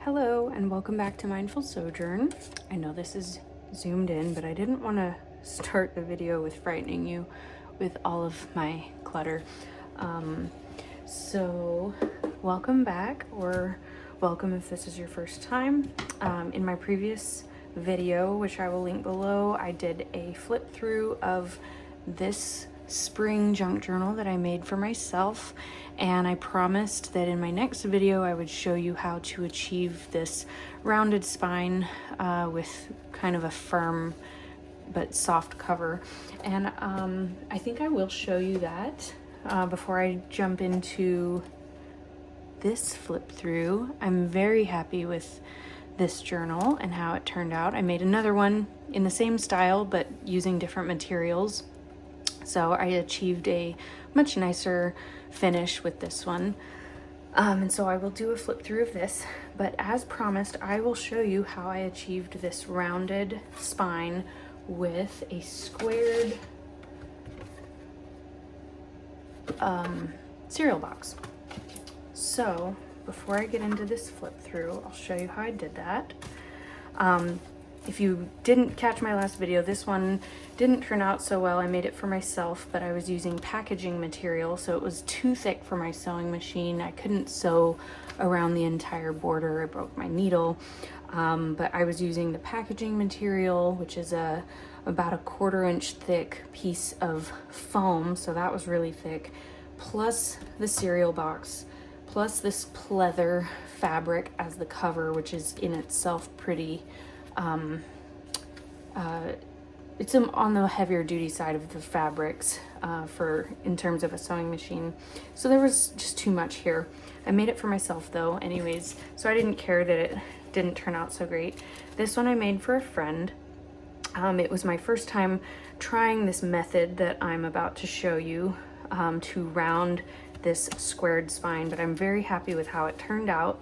Hello and welcome back to Mindful Sojourn. I know this is zoomed in, but I didn't want to start the video with frightening you with all of my clutter. So welcome back, or welcome if this is your first time. In my previous video, which I will link below, I did a flip through of this spring junk journal that I made for myself, and I promised that in my next video I would show you how to achieve this rounded spine with kind of a firm but soft cover. And I think I will show you that before I jump into this flip through. I'm very happy with this journal and how it turned out. I made another one in the same style but using different materials. So I achieved a much nicer finish with this one. And so I will do a flip through of this, but as promised, I will show you how I achieved this rounded spine with a squared cereal box. So before I get into this flip through, I'll show you how I did that. If you didn't catch my last video, this one didn't turn out so well. I made it for myself, but I was using packaging material, so it was too thick for my sewing machine. I couldn't sew around the entire border. I broke my needle, but I was using the packaging material, which is about a 1/4 inch thick piece of foam, so that was really thick, plus the cereal box, plus this pleather fabric as the cover, which is in itself pretty it's on the heavier duty side of the fabrics in terms of a sewing machine. So there was just too much here. I made it for myself though anyways, so I didn't care that it didn't turn out so great. This one I made for a friend. It was my first time trying this method that I'm about to show you to round this squared spine, but I'm very happy with how it turned out.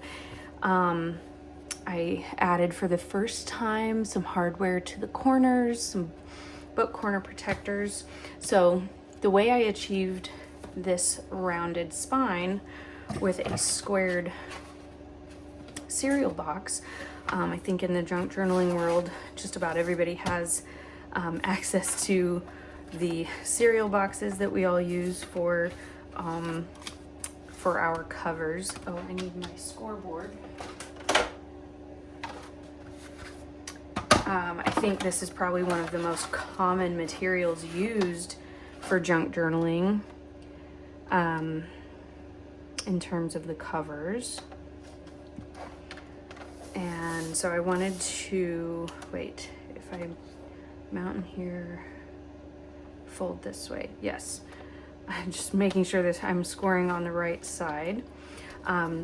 I added for the first time some hardware to the corners, some book corner protectors. So the way I achieved this rounded spine with a squared cereal box, I think in the junk journaling world, just about everybody has access to the cereal boxes that we all use for our covers. Oh, I need my scoreboard. I think this is probably one of the most common materials used for junk journaling in terms of the covers. And so I wanted to, wait, if I mount in here, fold this way, yes. I'm just making sure that I'm scoring on the right side.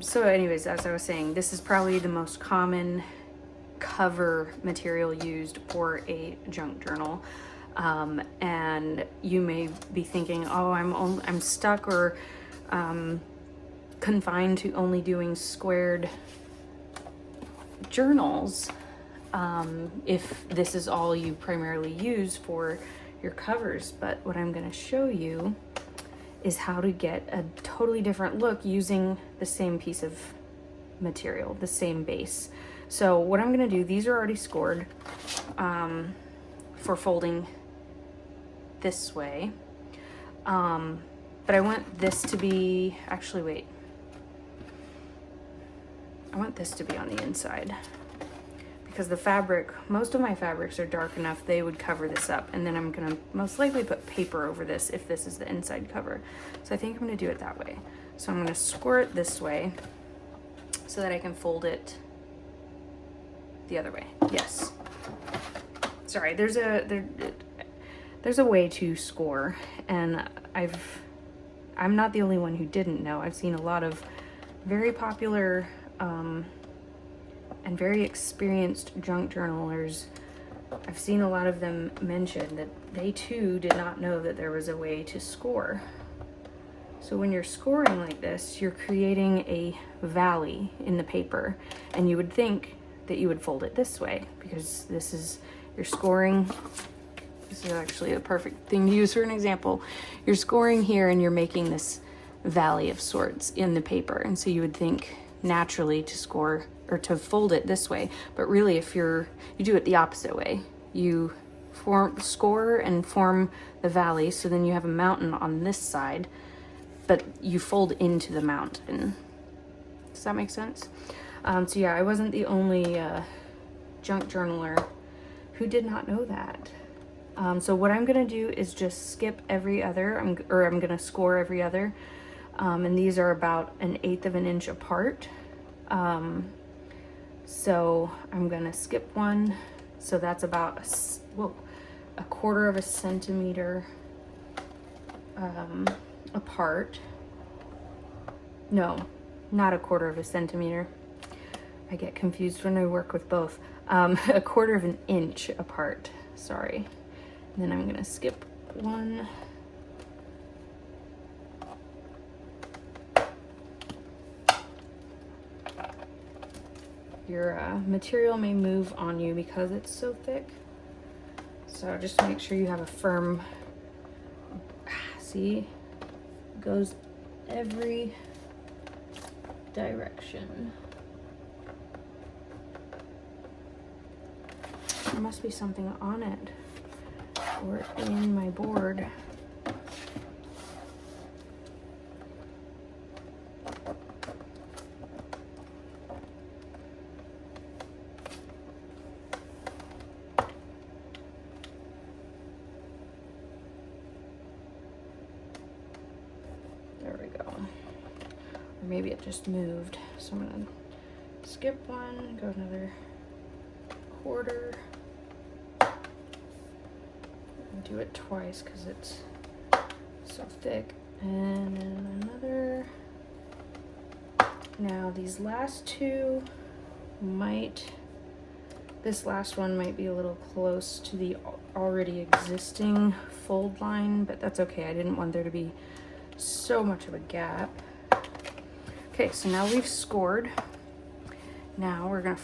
So anyways, as I was saying, this is probably the most common cover material used for a junk journal, and you may be thinking, oh, I'm stuck or confined to only doing squared journals if this is all you primarily use for your covers. But what I'm going to show you is how to get a totally different look using the same piece of material, the same base. So what I'm gonna do, these are already scored for folding this way. But I want this to be, actually wait. I want this to be on the inside because the fabric, most of my fabrics are dark enough, they would cover this up. And then I'm gonna most likely put paper over this if this is the inside cover. So I think I'm gonna do it that way. So I'm gonna score it this way so that I can fold it the other way. Yes. Sorry, there's a way to score, and I'm not the only one who didn't know. I've seen a lot of very popular and very experienced junk journalers. I've seen a lot of them mention that they too did not know that there was a way to score. So when you're scoring like this, you're creating a valley in the paper, and you would think that you would fold it this way because this is, you're scoring, this is actually a perfect thing to use for an example. You're scoring here and you're making this valley of sorts in the paper, and so you would think naturally to score or to fold it this way. But really, if you do it the opposite way. You score and form the valley, so then you have a mountain on this side, but you fold into the mountain. Does that make sense? So yeah, I wasn't the only junk journaler who did not know that. So what I'm gonna do is just skip every other, I'm gonna score every other. And these are about 1/8 of an inch apart. So I'm gonna skip one. So that's about a 1/4 of a centimeter apart. No, not 1/4 of a centimeter. I get confused when I work with both. 1/4 of an inch apart, sorry. And then I'm gonna skip one. Your material may move on you because it's so thick. So just make sure you have a firm, see, it goes every direction. There must be something on it or in my board. There we go. Or maybe it just moved. So I'm gonna skip one, go another 1/4. Do it twice because it's so thick, and then another. Now these last two this last one might be a little close to the already existing fold line, but that's okay. I didn't want there to be so much of a gap. Okay, so now we've scored. Now we're gonna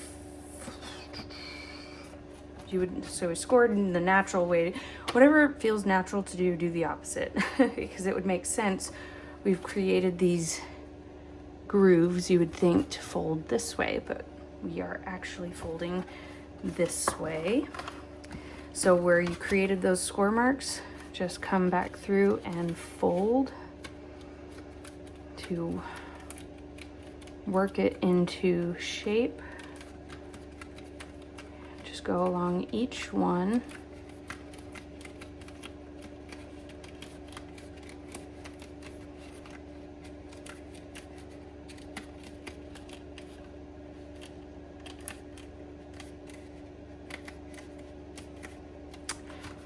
so we scored in the natural way. Whatever feels natural to do, do the opposite because it would make sense. We've created these grooves, you would think, to fold this way, but we are actually folding this way. So where you created those score marks, just come back through and fold to work it into shape. Just go along each one.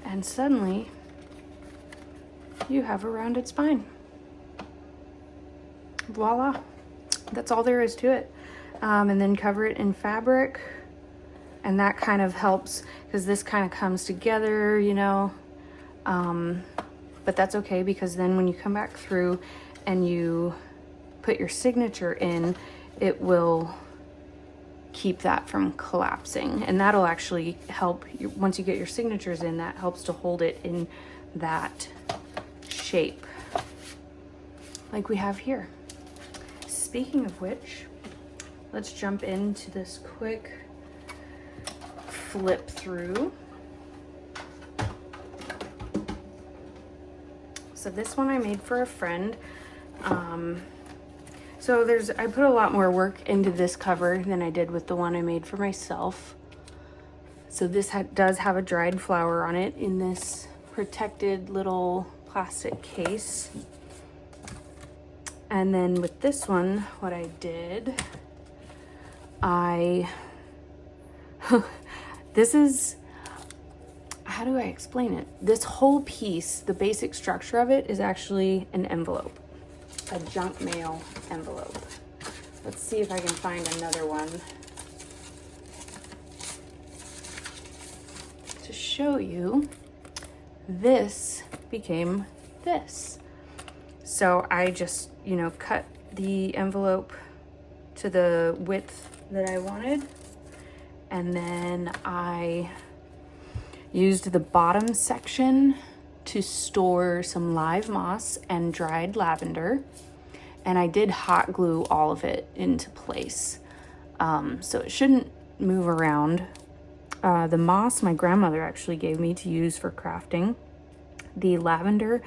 And suddenly you have a rounded spine. Voila, that's all there is to it. And then cover it in fabric, and that kind of helps because this kind of comes together, you know, but that's okay because then when you come back through and you put your signature in, it will keep that from collapsing, and that'll actually help you, once you get your signatures in, that helps to hold it in that shape like we have here. Speaking of which, let's jump into this quick flip through. So this one I made for a friend. So I put a lot more work into this cover than I did with the one I made for myself. So this does have a dried flower on it in this protected little plastic case. And then with this one, what I did, this is, how do I explain it? This whole piece, the basic structure of it is actually an envelope. A junk mail envelope. Let's see if I can find another one to show you. This became this. So I just, you know, cut the envelope to the width that I wanted, and then I used the bottom section to store some live moss and dried lavender, and I did hot glue all of it into place. so it shouldn't move around. The moss my grandmother actually gave me to use for crafting. The lavender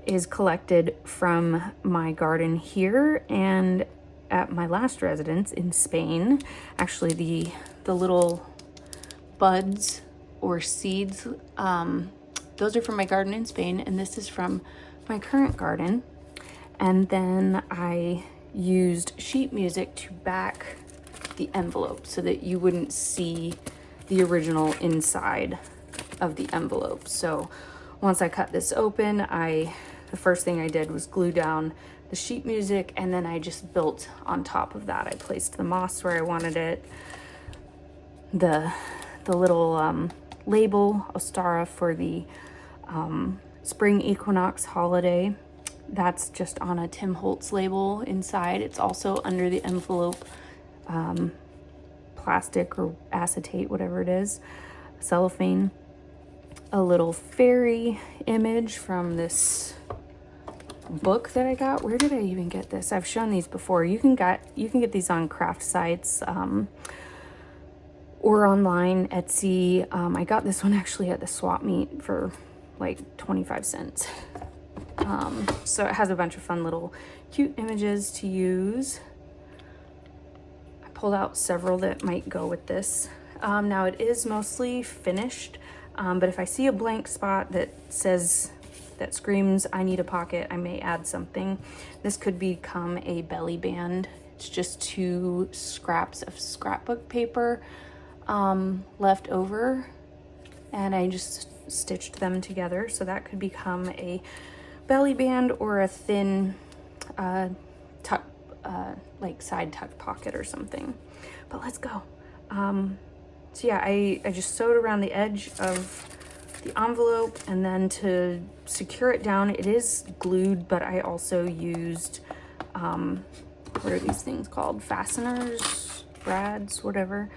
is collected from my garden here and at my last residence in Spain. Actually, the little buds or seeds, those are from my garden in Spain, and this is from my current garden. And then I used sheet music to back the envelope so that you wouldn't see the original inside of the envelope. So once I cut this open, the first thing I did was glue down the sheet music, and then I just built on top of that. I placed the moss where I wanted it, the little label Ostara for the spring equinox holiday. That's just on a Tim Holtz label inside. It's also under the envelope, plastic or acetate, whatever it is, cellophane. A little fairy image from this book that I got. Where did I even get this? I've shown these before. You can get these on craft sites or online, Etsy. I got this one actually at the swap meet for like 25 cents. So it has a bunch of fun little cute images to use. I pulled out several that might go with this. Now it is mostly finished, but if I see a blank spot that screams I need a pocket, I may add something. This could become a belly band. It's just 2 scraps of scrapbook paper left over, and I just stitched them together, so that could become a belly band or a thin tuck, like side tuck pocket or something. But let's go. So yeah, I just sewed around the edge of the envelope, and then to secure it down, it is glued, but I also used, what are these things called? Fasteners, brads, whatever,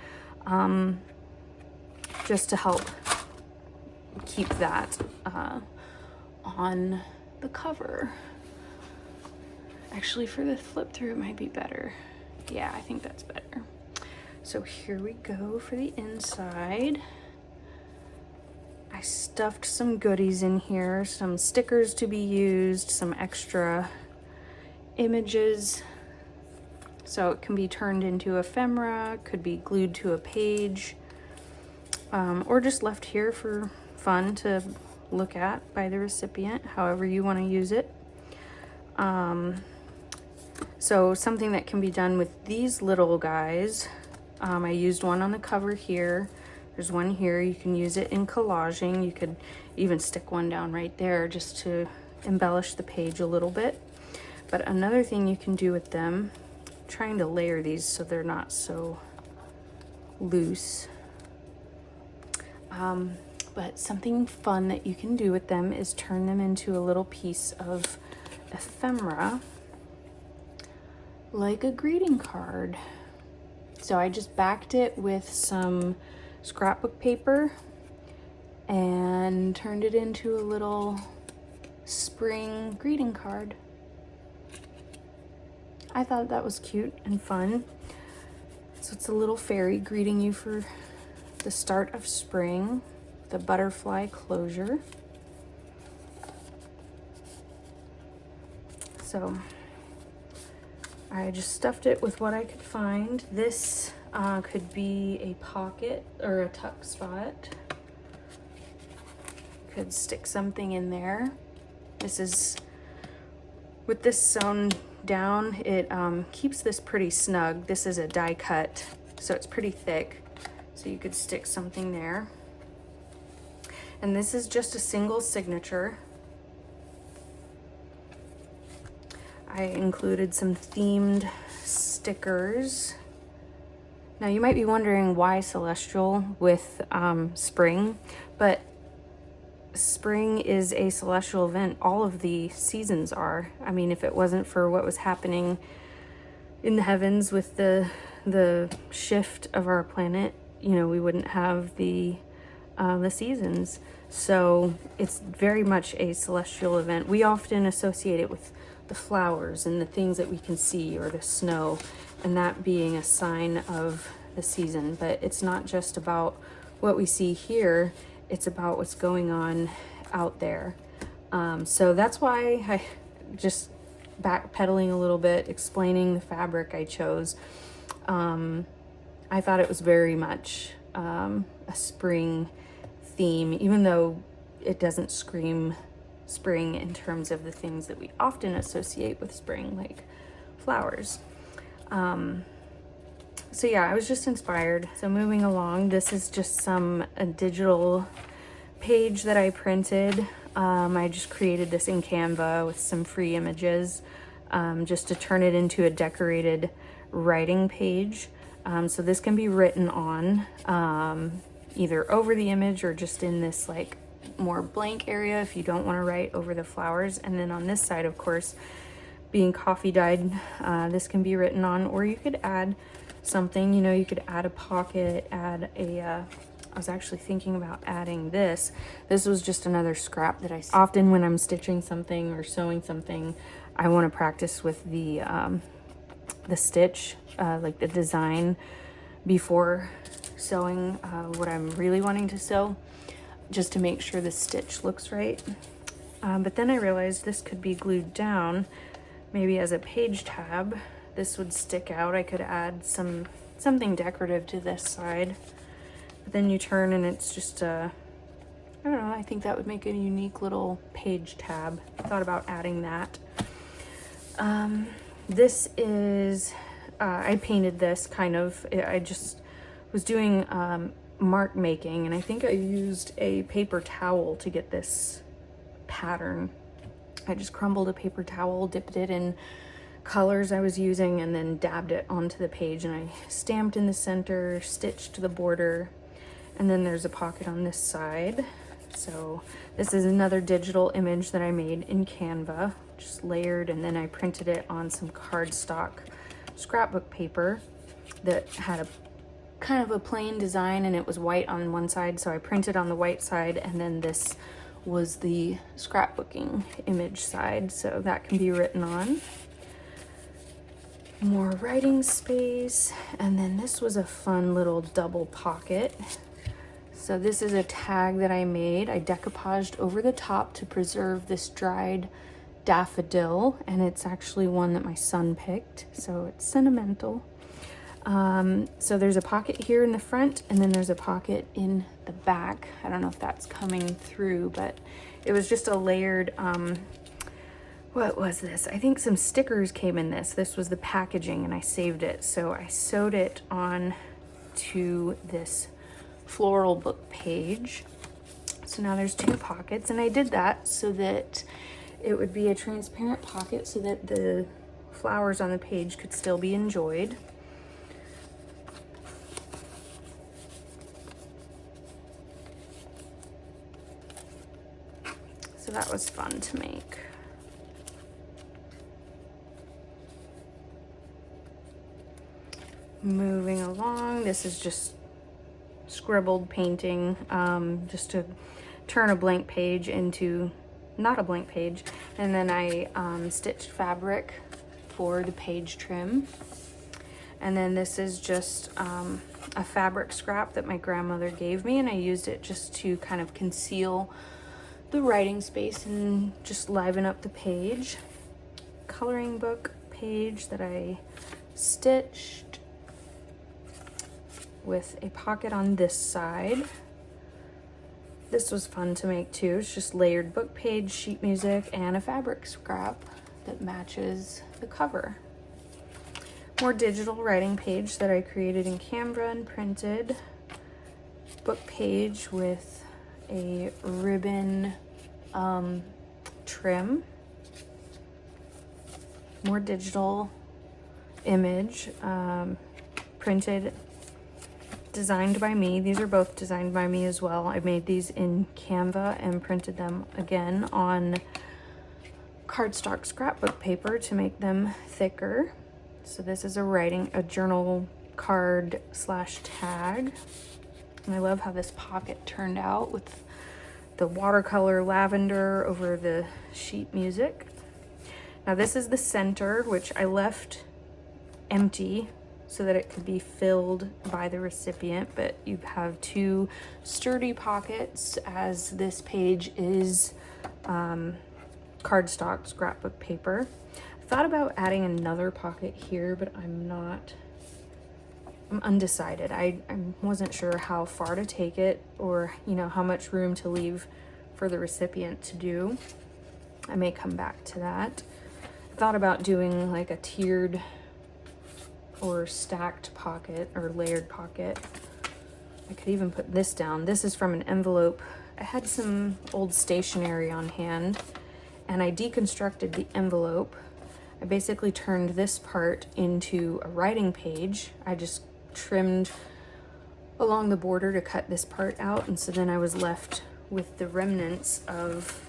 just to help keep that on the cover. Actually, for the flip through, it might be better. Yeah, I think that's better. So here we go for the inside. I stuffed some goodies in here, some stickers to be used, some extra images. So it can be turned into ephemera, could be glued to a page, or just left here for fun to look at by the recipient, however you want to use it. So something that can be done with these little guys, I used one on the cover here. There's one here. You can use it in collaging. You could even stick one down right there just to embellish the page a little bit. But another thing you can do with them, I'm trying to layer these so they're not so loose. But something fun that you can do with them is turn them into a little piece of ephemera, like a greeting card. So I just backed it with some scrapbook paper and turned it into a little spring greeting card. I thought that was cute and fun. So it's a little fairy greeting you for the start of spring, the butterfly closure. So I just stuffed it with what I could find. This could be a pocket or a tuck spot. Could stick something in there. This is, with this sewn down, it keeps this pretty snug. This is a die cut, so it's pretty thick. So you could stick something there. And this is just a single signature. I included some themed stickers. Now you might be wondering why celestial with spring, but spring is a celestial event. All of the seasons are. I mean, if it wasn't for what was happening in the heavens with the shift of our planet, you know, we wouldn't have the seasons. So it's very much a celestial event. We often associate it with the flowers and the things that we can see, or the snow. and that being a sign of the season. But it's not just about what we see here, it's about what's going on out there. So that's why I just backpedaling a little bit, explaining the fabric I chose. I thought it was very much a spring theme, even though it doesn't scream spring in terms of the things that we often associate with spring, like flowers. So yeah, I was just inspired. So moving along, this is just a digital page that I printed. I just created this in Canva with some free images, just to turn it into a decorated writing page. So this can be written on, either over the image or just in this like more blank area if you don't want to write over the flowers. And then on this side, of course, being coffee dyed, this can be written on, or you could add something, you know, you could add a pocket, add a, I was actually thinking about adding this. This was just another scrap that I often when I'm stitching something or sewing something, I want to practice with the stitch, like the design before sewing what I'm really wanting to sew, just to make sure the stitch looks right. But then I realized this could be glued down, maybe as a page tab. This would stick out. I could add something decorative to this side. But then you turn and it's just I don't know, I think that would make a unique little page tab. I thought about adding that. This is, I painted this kind of, I just was doing mark making, and I think I used a paper towel to get this pattern. I just crumbled a paper towel, dipped it in colors I was using, and then dabbed it onto the page, and I stamped in the center, stitched the border, and then there's a pocket on this side. So this is another digital image that I made in Canva, just layered, and then I printed it on some cardstock scrapbook paper that had a kind of a plain design, and it was white on one side, so I printed on the white side, and then this was the scrapbooking image side, so that can be written on. More writing space, and then this was a fun little double pocket. So this is a tag that I made. I decoupaged over the top to preserve this dried daffodil, and it's actually one that my son picked, so it's sentimental. So there's a pocket here in the front, and then there's a pocket in the back. I don't know if that's coming through, but it was just a layered, what was this? I think some stickers came in this. This was the packaging, and I saved it. So I sewed it on to this floral book page. So now there's two pockets, and I did that so that it would be a transparent pocket so that the flowers on the page could still be enjoyed. So that was fun to make. Moving along, this is just scribbled painting, just to turn a blank page into not a blank page. And then I stitched fabric for the page trim. And then this is just a fabric scrap that my grandmother gave me, and I used it just to kind of conceal the writing space and just liven up the page. Coloring book page that I stitched with a pocket on this side. This was fun to make too. It's just layered book page, sheet music, and a fabric scrap that matches the cover. More digital writing page that I created in Canva and printed. Book page with a ribbon trim. More digital image, printed, designed by me. These are both designed by me as well. I made these in Canva and printed them again on cardstock scrapbook paper to make them thicker. So this is a journal card / tag. And I love how this pocket turned out with the watercolor lavender over the sheet music. Now this is the center, which I left empty so that it could be filled by the recipient, but you have two sturdy pockets, as this page is cardstock scrapbook paper. I thought about adding another pocket here, but I'm undecided. I wasn't sure how far to take it, or how much room to leave for the recipient to do. I may come back to that. I thought about doing like a tiered or stacked pocket or layered pocket. I could even put this down. This is from an envelope. I had some old stationery on hand and I deconstructed the envelope. I basically turned this part into a writing page. I just trimmed along the border to cut this part out, and so then I was left with the remnants of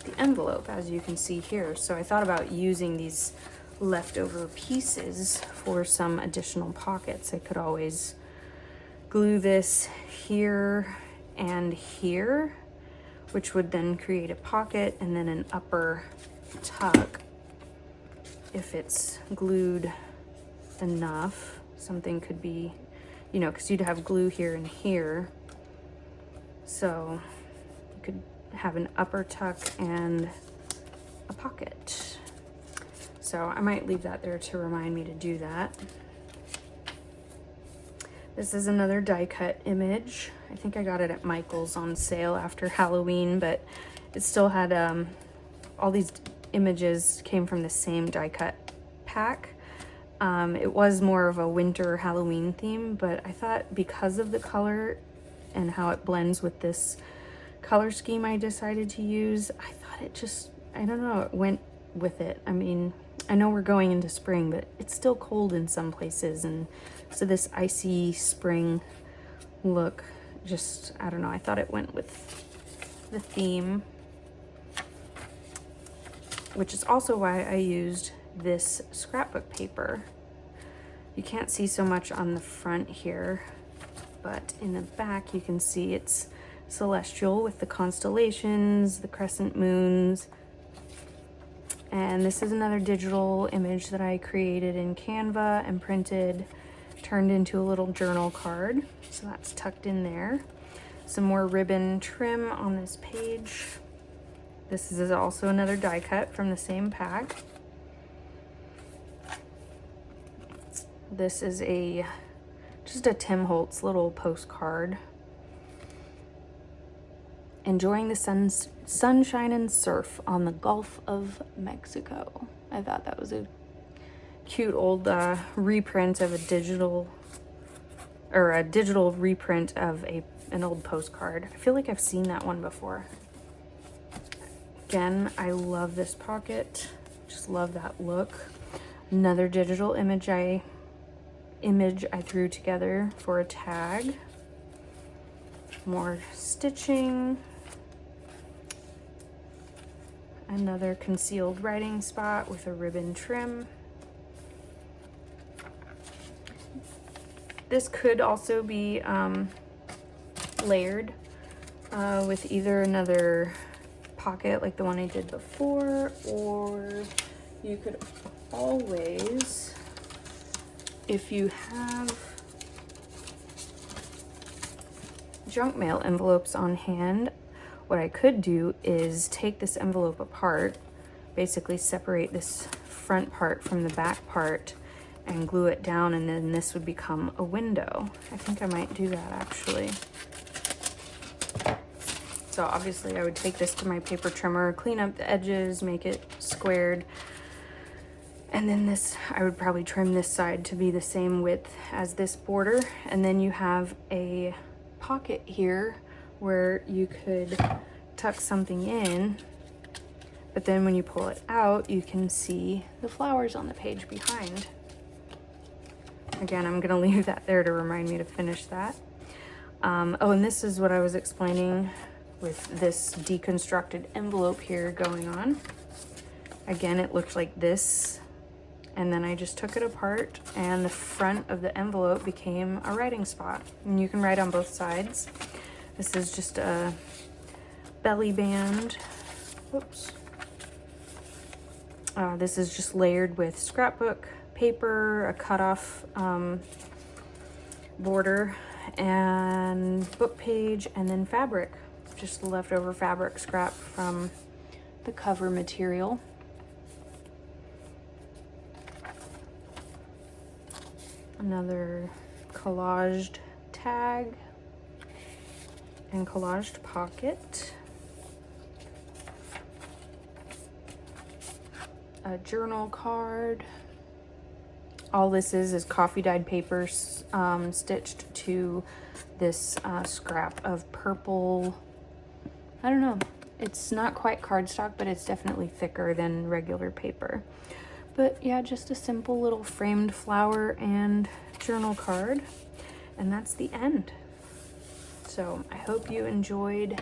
the envelope, as you can see here. So I thought about using these leftover pieces for some additional pockets. I could always glue this here and here, which would then create a pocket and then an upper tuck if it's glued enough. Something could be, because you'd have glue here and here. So you could have an upper tuck and a pocket. So I might leave that there to remind me to do that. This is another die cut image. I think I got it at Michael's on sale after Halloween, but it still had all these images came from the same die cut pack. It was more of a winter Halloween theme, but I thought because of the color and how it blends with this color scheme I decided to use, I thought it just, I don't know, it went with it. I mean, I know we're going into spring, but it's still cold in some places, and so this icy spring look just, I don't know, I thought it went with the theme, which is also why I used this scrapbook paper. You can't see so much on the front here, but in the back you can see it's celestial with the constellations, the crescent moons. And this is another digital image that I created in Canva and printed, turned into a little journal card. So that's tucked in there. Some more ribbon trim on this page. This is also another die cut from the same pack. This is just a Tim Holtz little postcard. Enjoying the sunshine and surf on the Gulf of Mexico. I thought that was a cute old reprint of a digital reprint of an old postcard. I feel like I've seen that one before. Again, I love this pocket. Just love that look. Another digital image I threw together for a tag. More stitching. Another concealed writing spot with a ribbon trim. This could also be layered with either another pocket like the one I did before, or you could always, if you have junk mail envelopes on hand, what I could do is take this envelope apart, basically separate this front part from the back part and glue it down, and then this would become a window. I think I might do that actually. So obviously I would take this to my paper trimmer, clean up the edges, make it squared, and then I would probably trim this side to be the same width as this border, and then you have a pocket here where you could tuck something in, but then when you pull it out, you can see the flowers on the page behind. Again, I'm gonna leave that there to remind me to finish that. Oh, and this is what I was explaining with this deconstructed envelope here going on. Again, it looked like this, and then I just took it apart and the front of the envelope became a writing spot, and you can write on both sides. This is just a belly band. Whoops. This is just layered with scrapbook paper, a cutoff border, and book page, and then fabric, just the leftover fabric scrap from the cover material. Another collaged tag and collaged pocket. A journal card. All this is coffee dyed paper stitched to this scrap of purple. I don't know. It's not quite cardstock, but it's definitely thicker than regular paper. But yeah, just a simple little framed flower and journal card. And that's the end. So I hope you enjoyed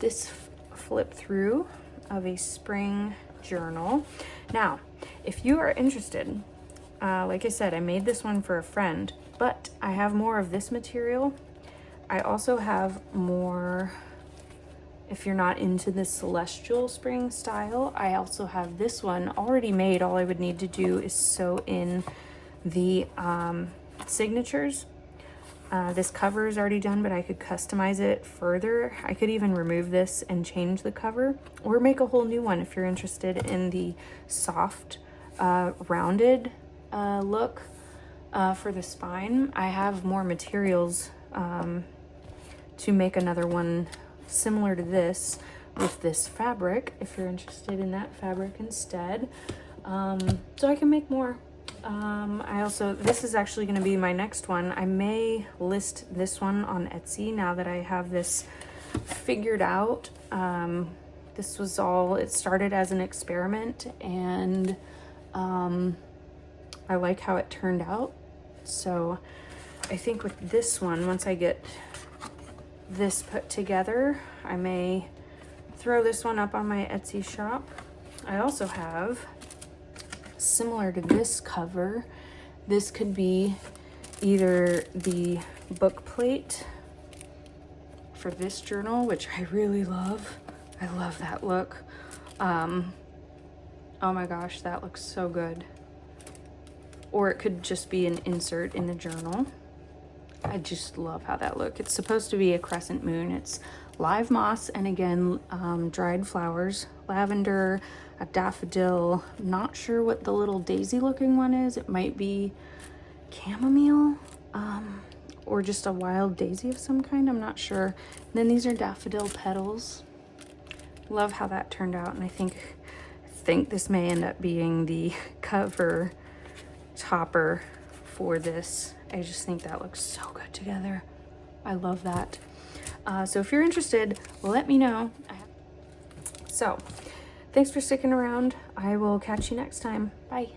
this flip through of a spring journal. Now, if you are interested, like I said, I made this one for a friend, but I have more of this material. I also have more, if you're not into the celestial spring style, I also have this one already made. All I would need to do is sew in the signatures. This cover is already done, but I could customize it further. I could even remove this and change the cover, or make a whole new one if you're interested in the soft, rounded look for the spine. I have more materials to make another one similar to this with this fabric, if you're interested in that fabric instead. So I can make more. I also, this is actually going to be my next one. I may list this one on Etsy now that I have this figured out. This was all, it started as an experiment, and I like how it turned out. So I think with this one, once I get this put together, I may throw this one up on my Etsy shop. I also have, similar to this cover, this could be either the book plate for this journal, which I really love. I love that look. Oh my gosh, that looks so good. Or it could just be an insert in the journal. I just love how that looks. It's supposed to be a crescent moon. It's live moss and again dried flowers, lavender, a daffodil. Not sure what the little daisy looking one is. It might be chamomile, or just a wild daisy of some kind. I'm not sure. And then these are daffodil petals. Love how that turned out, and I think this may end up being the cover topper for this. I just think that looks so good together. I love that. So if you're interested, let me know. So thanks for sticking around. I will catch you next time. Bye.